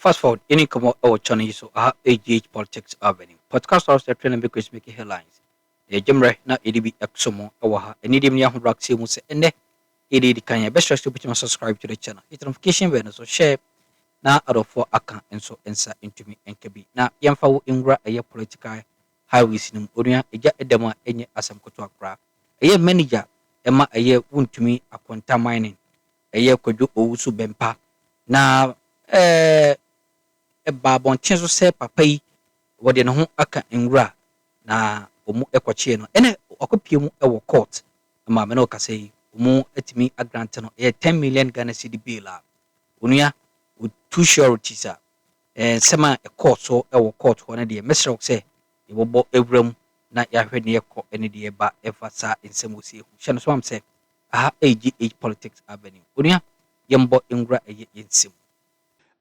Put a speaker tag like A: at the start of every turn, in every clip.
A: Fast forward, any come out channel so AGH Politics Avenue. Podcast house that training because making headlines. Jemre na EDB Exomo Awaha, and Idim Yahu Raxi Muse and ED Kanya best to put subscribe to the channel. Hit notification bell so share na out of 4 account and so answer into me and KB. Na Yamfa Ingra a political highways in Unia, a ja edema any asam kotua craft. A year manager, Emma a year Wontumis Akonta mining. A year could do Owusu Bempa. Na Babon Chenzo say papa yi wode ne ho aka nwura na omu ekwache no ene okopie mu e wo court ma me no kasa yi omu etimi agrant no 10 million Ghana cedi bill a onua with two sureties a sema e court so e wo court ho na de mesrek say e bobo ewram na ya hwe ne ekọ ene de ba efa sa ensem osie hu hye no so am say AGH Politics Avenue onua yembo nwura eye ensem.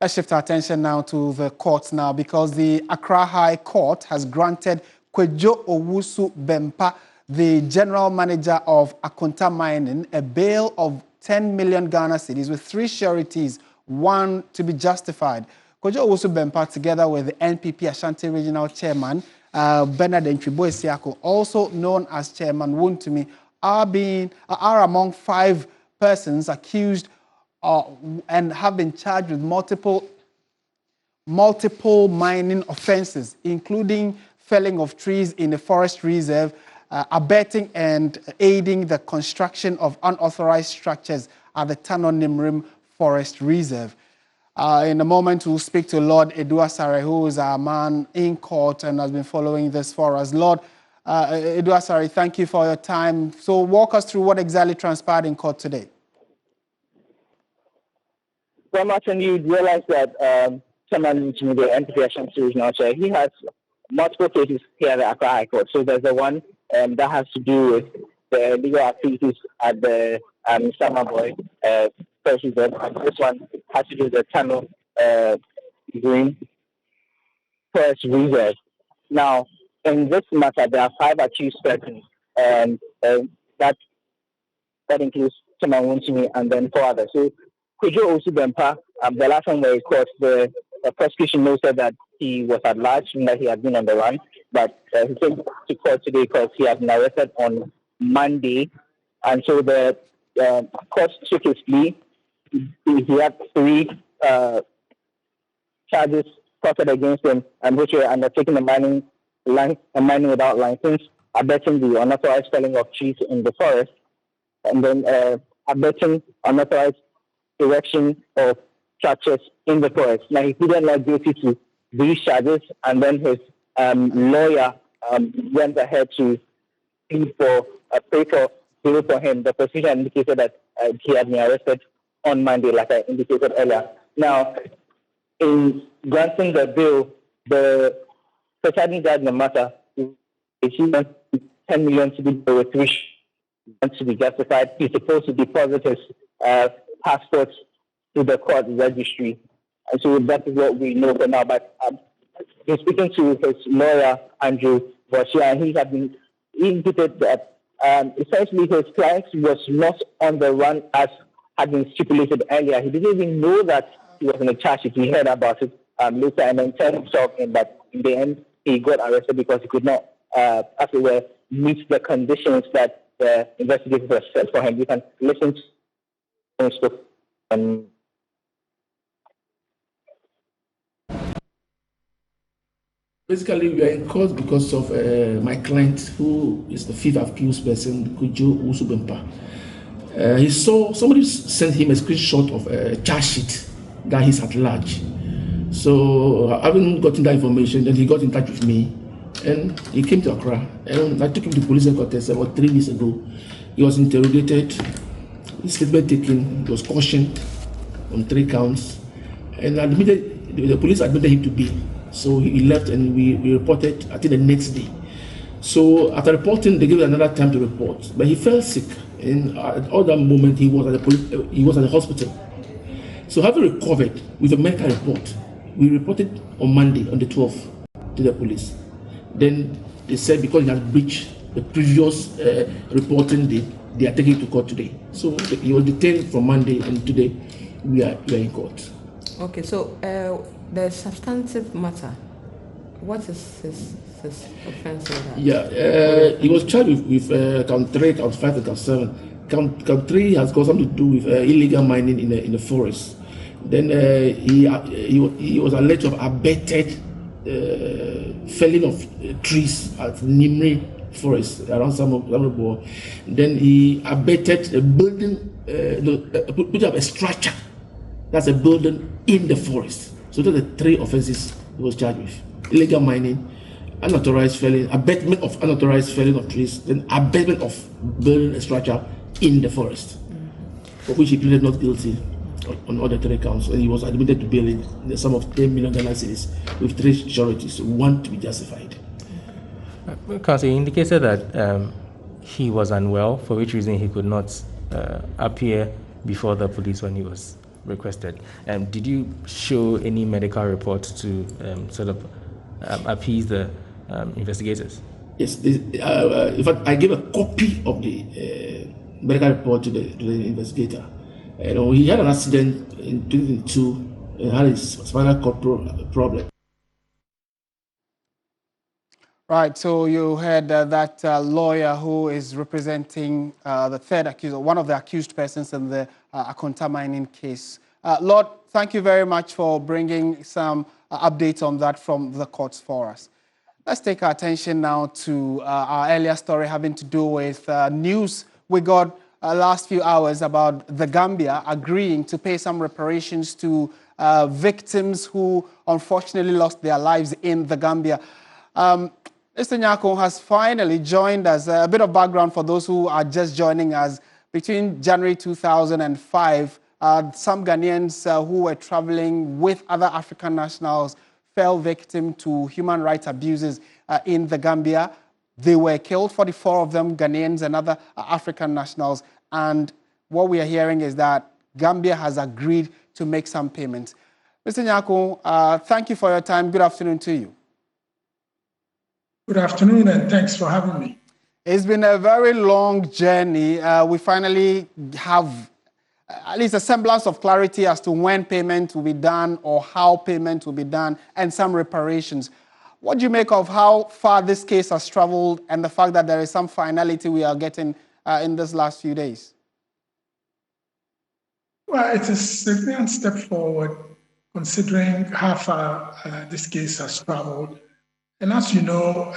B: Let's shift our attention now to the courts now because the Accra High Court has granted Kwadwo Owusu Bempa, the general manager of Akonta Mining, a bail of 10 million Ghana cedis with 3 sureties, one to be justified. Kwadwo Owusu Bempa, together with the NPP Ashanti Regional Chairman, Bernard Xpǒsěs, also known as Chairman Wontumis, are among 5 persons accused and have been charged with multiple mining offenses, including felling of trees in a forest reserve, abetting and aiding the construction of unauthorized structures at the Tano Nimrim Forest Reserve. In a moment, we'll speak to Lord Eduasare, who is our man in court and has been following this for us. Lord Eduasare, thank you for your time. So walk us through what exactly transpired in court today.
C: So much, and you realize that someone to the NPP Ashanti Regional Chair, he has multiple cases here at the Accra High Court. So there's the one that has to do with the legal activities at the Summer Boy First Reserve. And this one has to do with the Tano Green Forest Reserve. Now, in this matter, there are 5 accused persons, and that includes Chairman Wontumis and then 4 others. So Kwadwo Owusu Bempa, the last time we caught, the prosecution knows that he was at large and that he had been on the run, but he came to court today because he had been arrested on Monday, and so the court took his plea. He had 3 charges posted against him, and which were undertaking the mining without license, abetting the unauthorized felling of trees in the forest, and then abetting unauthorized erection of structures in the forest. Now, he pleaded not guilty to these charges, and then his lawyer went ahead to pay for bail for him. The prosecution indicated that he had been arrested on Monday, like I indicated earlier. Now, in granting the bail, the presiding judge in the matter, he wants 10 million to be with 3 to be justified. He's supposed to deposit his passports to the court registry. And so that is what we know for now. But in speaking to his lawyer, Andrew Boshia, he indicated that essentially his client was not on the run as had been stipulated earlier. He didn't even know that he was in a charge if he heard about it later and then turned himself in. But in the end, he got arrested because he could not, as it were, meet the conditions that the investigators have set for him. You can listen to
D: Basically, we are in court because of my client, who is the 5th accused person, Kwadwo Owusu Bempa. He saw somebody sent him a screenshot of a charge sheet that he's at large. So, having gotten that information, then he got in touch with me, and he came to Accra. And I took him to police headquarters about 3 weeks ago. He was interrogated. His statement taken, he was cautioned on 3 counts, and the police admitted him to bail. So he left, and we reported, I think, the next day. So after reporting, they gave him another time to report, but he fell sick, and at all that moment he was at the hospital. So having recovered with a medical report, we reported on Monday, on the 12th, to the police. Then they said because he had breached the previous reporting date, they are taking it to court today. So he was detained from Monday, and today we are in court.
E: Okay, so the substantive matter, what is his offense in that?
D: Yeah, he was charged with count 3, count 5, and count 7. Count 3 has got something to do with illegal mining in the forest. Then he was alleged to have abetted felling of trees at Nimri Forest around Samobor. Then he abetted a building, put up a structure that's a building in the forest. So those are the 3 offenses he was charged with: illegal mining, unauthorized felling, abetment of unauthorized felling of trees, then abetment of building a structure in the forest, for which he pleaded not guilty on all the 3 counts, and he was admitted to bail in the sum of 10 million Ghana cedis with 3 sureties, 1 to be justified.
F: Counsel, he indicated that he was unwell, for which reason he could not appear before the police when he was requested. Did you show any medical reports to sort of appease the investigators?
D: Yes, in fact, I gave a copy of the medical report to the investigator. He had an accident in 2002 and had his spinal cord problem.
B: Right, so you heard that lawyer who is representing the third accused, or one of the accused persons in the Akonta mining case. Lord, thank you very much for bringing some updates on that from the courts for us. Let's take our attention now to our earlier story having to do with news we got last few hours about the Gambia agreeing to pay some reparations to victims who unfortunately lost their lives in the Gambia. Mr. Nyako has finally joined us. A bit of background for those who are just joining us. Between January 2005, some Ghanaians who were traveling with other African nationals fell victim to human rights abuses in the Gambia. They were killed, 44 of them Ghanaians and other African nationals. And what we are hearing is that Gambia has agreed to make some payments. Mr. Nyako, thank you for your time. Good afternoon to you.
G: Good afternoon, and thanks for having me.
B: It's been a very long journey. We finally have at least a semblance of clarity as to when payment will be done or how payment will be done and some reparations. What do you make of how far this case has traveled and the fact that there is some finality we are getting in this last few days?
G: Well, it's a significant step forward considering how far this case has traveled. And as you know,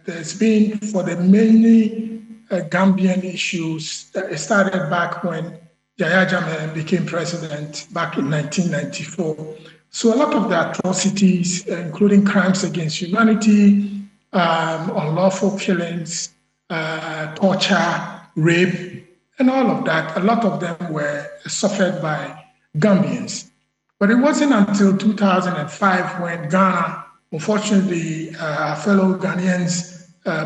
G: there's been, for the many Gambian issues, it started back when Yahya Jammeh became president back in 1994. So a lot of the atrocities, including crimes against humanity, unlawful killings, torture, rape, and all of that, a lot of them were suffered by Gambians. But it wasn't until 2005 when Ghana, unfortunately, our fellow Ghanaians,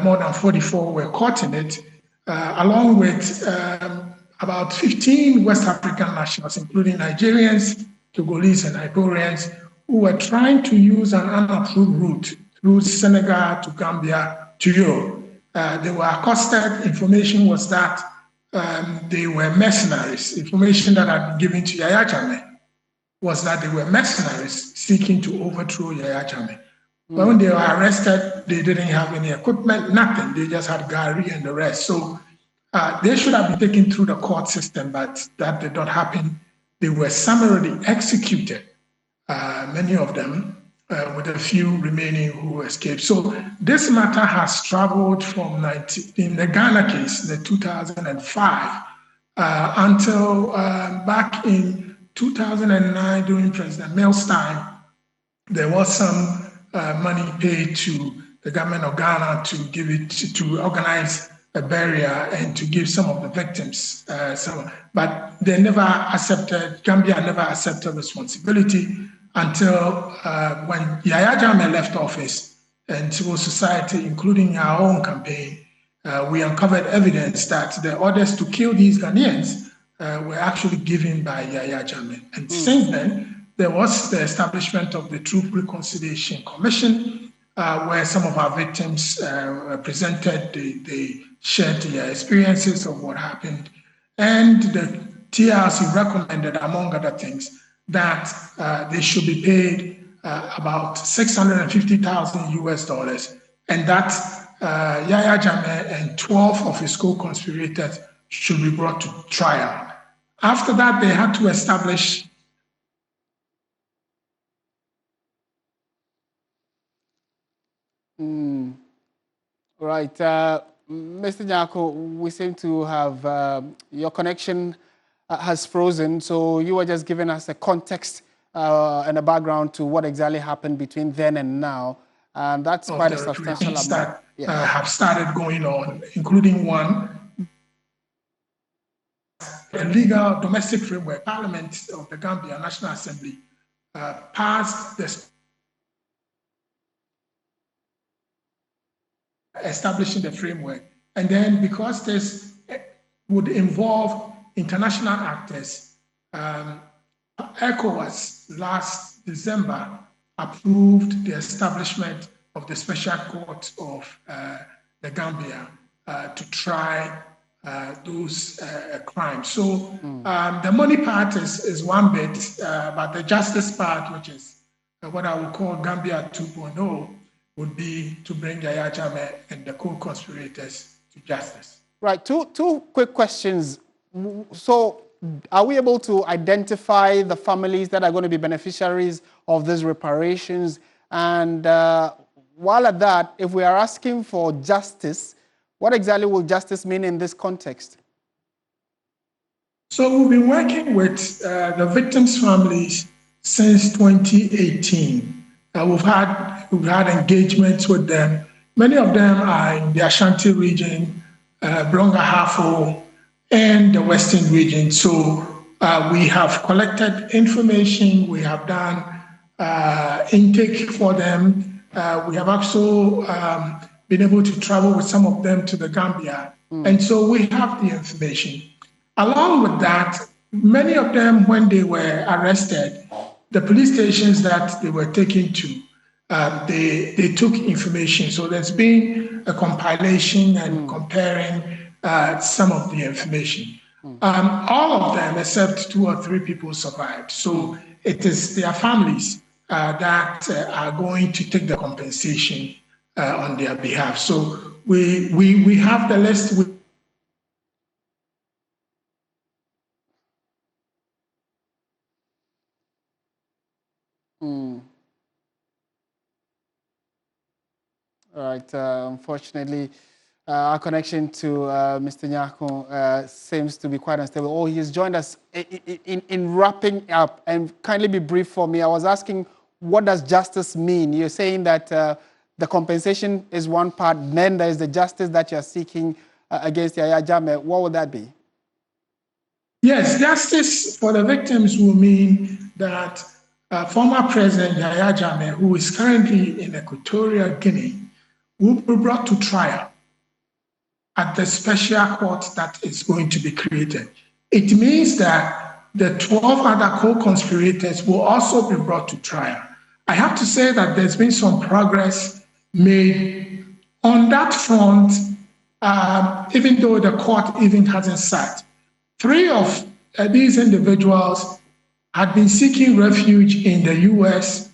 G: more than 44 were caught in it, along with about 15 West African nationals, including Nigerians, Togolese, and Ivorians, who were trying to use an unapproved route through Senegal to Gambia to Europe. They were accosted. Information was that they were mercenaries. Information that had been given to Yahya Jammeh was that they were mercenaries seeking to overthrow Yahya Jammeh. But when they were arrested, they didn't have any equipment, nothing. They just had Gary and the rest. So they should have been taken through the court system, but that did not happen. They were summarily executed, many of them, with a few remaining who escaped. So this matter has traveled from in the Ghana case, the 2005, until back in 2009 during President Mills' time, there was some money paid to the government of Ghana to give it to organize a burial and to give some of the victims some. But they never accepted, Gambia never accepted responsibility until when Yahya Jammeh left office and civil society, including our own campaign, we uncovered evidence that the orders to kill these Ghanaians were actually given by Yahya Jammeh. And since then, there was the establishment of the Truth Reconciliation Commission, where some of our victims presented, they shared their experiences of what happened. And the TRC recommended, among other things, that they should be paid about $650,000 US, and that Yahya Jammeh and 12 of his co-conspirators should be brought to trial. After that, they had to establish
B: Right. Mr. Nyako, we seem to have your connection has frozen, so you were just giving us a context and a background to what exactly happened between then and now. And that's quite a substantial amount.
G: That have started going on, including one, a legal domestic framework. Parliament of the Gambia National Assembly passed this establishing the framework. And then because this would involve international actors, ECOWAS last December approved the establishment of the Special Court of the Gambia to try those crimes. So the money part is one bit, but the justice part, which is what I would call Gambia 2.0, would be to bring Yahya Jammeh and the co-conspirators to justice.
B: Right, two quick questions. So are we able to identify the families that are going to be beneficiaries of these reparations? And while at that, if we are asking for justice, what exactly will justice mean in this context?
G: So we've been working with the victims' families since 2018. We've had engagements with them. Many of them are in the Ashanti region, Brongahafo, and the Western region. So we have collected information. We have done intake for them. We have also been able to travel with some of them to the Gambia. And so we have the information. Along with that, many of them, when they were arrested, the police stations that they were taken to, they took information. So there's been a compilation and comparing some of the information. All of them, except 2 or 3 people, survived. So it is their families that are going to take the compensation on their behalf. So we have the list.
B: All right. Unfortunately, our connection to Mr. Nyako seems to be quite unstable. Oh, he's joined us in wrapping up. And kindly be brief for me. I was asking, what does justice mean? You're saying that the compensation is one part, then there is the justice that you're seeking against Yahya Jammeh. What would that be?
G: Yes, justice for the victims will mean that former President Yahya Jammeh, who is currently in Equatorial Guinea, will be brought to trial at the special court that is going to be created. It means that the 12 other co-conspirators will also be brought to trial. I have to say that there's been some progress made on that front, even though the court even hasn't sat. 3 of these individuals had been seeking refuge in the US,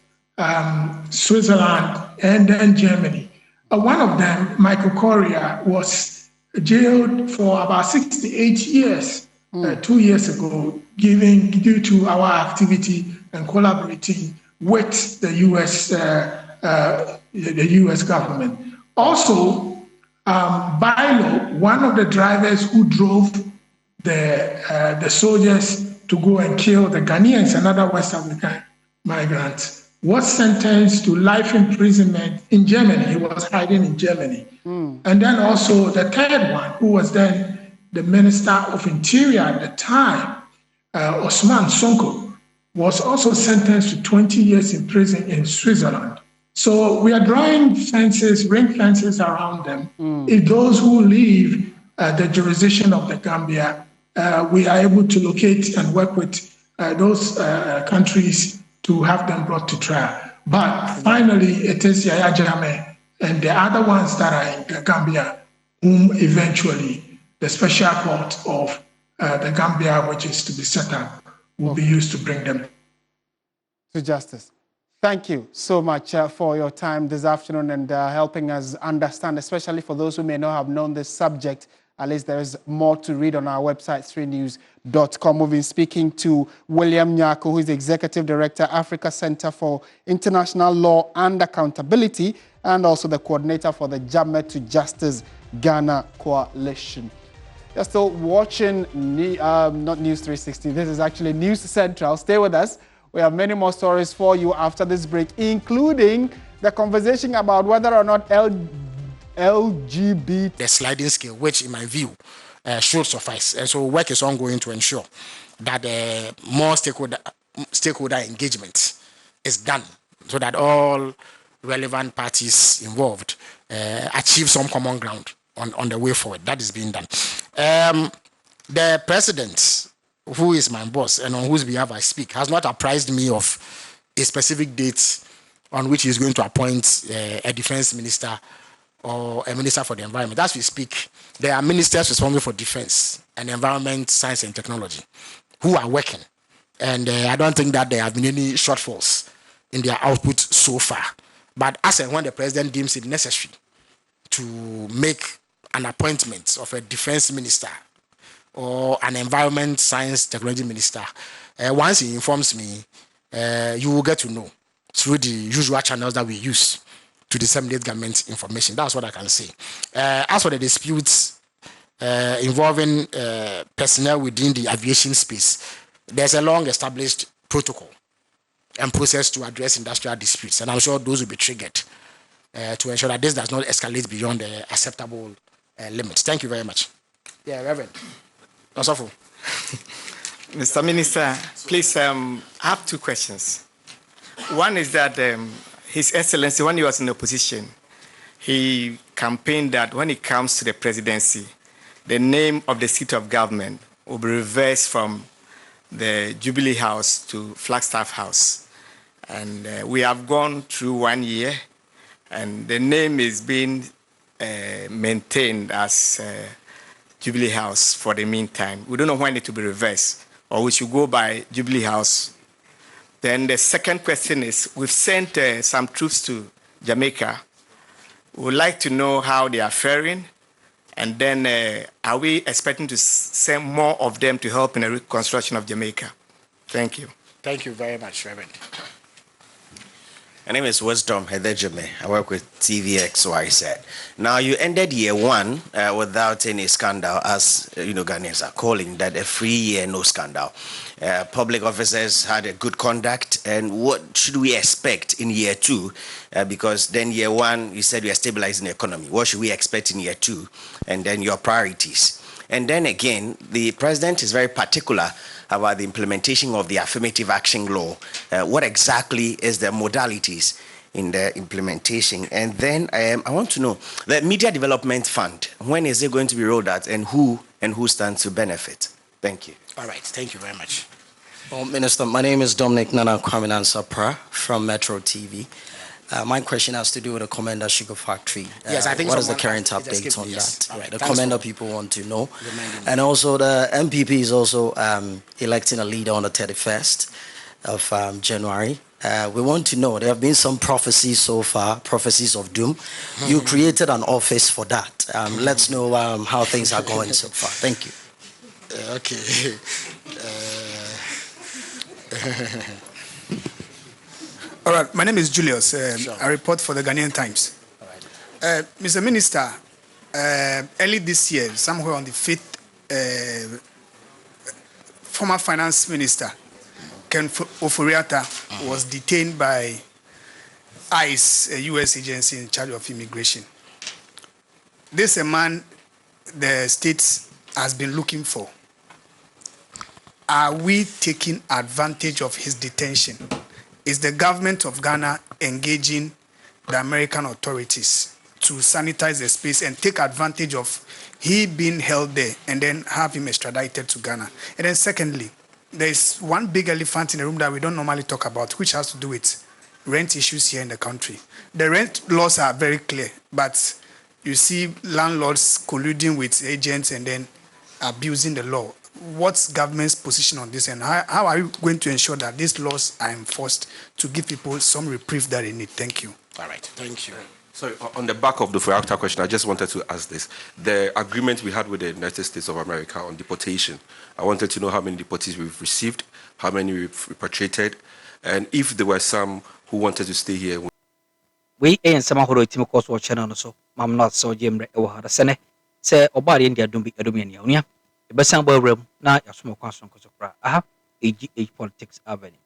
G: Switzerland, and then Germany. One of them, Michael Correa, was jailed for about 68 years 2 years ago, due to our activity and collaborating with the US government. Also, Bailo, one of the drivers who drove the soldiers to go and kill the Ghanaians, another West African migrant, was sentenced to life imprisonment in Germany. He was hiding in Germany. And then also the third one, who was then the Minister of Interior at the time, Osman Sonko, was also sentenced to 20 years in prison in Switzerland. So we are drawing fences, ring fences around them. If those who leave the jurisdiction of the Gambia, we are able to locate and work with those countries to have them brought to trial. But finally, it is Yahya Jammeh and the other ones that are in the Gambia, whom eventually the special court of the Gambia, which is to be set up, will be used to bring them.
B: to justice. Thank you so much for your time this afternoon and helping us understand, especially for those who may not have known this subject. At least there is more to read on our website, 3news.com. We've been speaking to William Nyako, who is the Executive Director, Africa Center for International Law and Accountability, and also the coordinator for the Jame to Justice Ghana Coalition. You're still watching, not News 360, this is actually News Central. Stay with us. We have many more stories for you after this break, including the conversation about whether or not LGBT...
H: The sliding scale, which in my view should suffice. And so work is ongoing to ensure that more stakeholder engagement is done so that all relevant parties involved achieve some common ground on the way forward. That is being done. The president, who is my boss and on whose behalf I speak, has not apprised me of a specific date on which he is going to appoint a defense minister or a minister for the environment. As we speak, there are ministers responsible for defense and environment, science and technology who are working. And I don't think that there have been any shortfalls in their output so far. But as and when the president deems it necessary to make an appointment of a defense minister or an environment, science, technology minister, once he informs me, you will get to know through the usual channels that we use to disseminate government information. That's what I can say. As for the disputes involving personnel within the aviation space, there's a long-established protocol and process to address industrial disputes, and I'm sure those will be triggered to ensure that this does not escalate beyond the acceptable limits. Thank you very much. Yeah, Reverend. Osofo.
I: Mr. Minister, please, I have two questions. One is that His Excellency, when he was in opposition, he campaigned that when it comes to the presidency, the name of the seat of government will be reversed from the Jubilee House to Flagstaff House. And we have gone through 1 year, and the name is being maintained as Jubilee House for the meantime. We don't know when it will be reversed, or we should go by Jubilee House. Then the second question is, we've sent some troops to Jamaica. We would like to know how they are faring, and then are we expecting to send more of them to help in the reconstruction of Jamaica? Thank you.
H: Thank you very much, Reverend.
J: My name is Wisdom Hedejime. I work with TVXYZ. Now, you ended year one without any scandal, as Ghanaians are calling that a free year, no scandal. Public officers had a good conduct, and what should we expect in year two? Because then year one, you said we are stabilizing the economy. What should we expect in year two? And then your priorities. And then again, the president is very particular about the implementation of the affirmative action law. What exactly is the modalities in the implementation? And then I want to know the Media Development Fund, when is it going to be rolled out, and who stands to benefit? Thank you.
H: All right, thank you very much.
K: Well, Minister, my name is Dominic Nana Kwaminan Sapra from Metro TV. My question has to do with the Commander Sugar Factory.
H: Yes, I think
K: what is the current update on
H: yes.
K: that?
H: Right.
K: The Commander people want to know. And also the MPP is also electing a leader on the 31st of January. We want to know, there have been some prophecies so far, prophecies of doom. You created an office for that. Let's know how things are going so far. Thank you.
H: Okay.
L: All right, my name is Julius. I report for the Ghanaian Times.
H: All right.
L: Mr. Minister, early this year, somewhere on the 5th, former Finance Minister Ken Oforiatta was detained by ICE, a U.S. agency in charge of immigration. This is a man the state has been looking for. Are we taking advantage of his detention? Is the government of Ghana engaging the American authorities to sanitize the space and take advantage of he being held there and then have him extradited to Ghana? And then secondly, there's one big elephant in the room that we don't normally talk about, which has to do with rent issues here in the country. The rent laws are very clear, but you see landlords colluding with agents and then abusing the law. what's government's position on this, and how are you going to ensure that these laws are enforced to give people some reprieve that they need? Thank you.
H: All right, thank you.
M: So on the back of the Furakta question, I just wanted to ask this. The agreement we had with the United States of America on deportation, I wanted to know how many deportees we've received, how many we've repatriated, and if there were some who wanted to stay here.
A: We ain't some who wrote him across what channel so. Mam not so Jim Reward Sene. Say Obari India Dumbi Edumania. The best room now, your small question because of Aha, AGH Politics Avenue.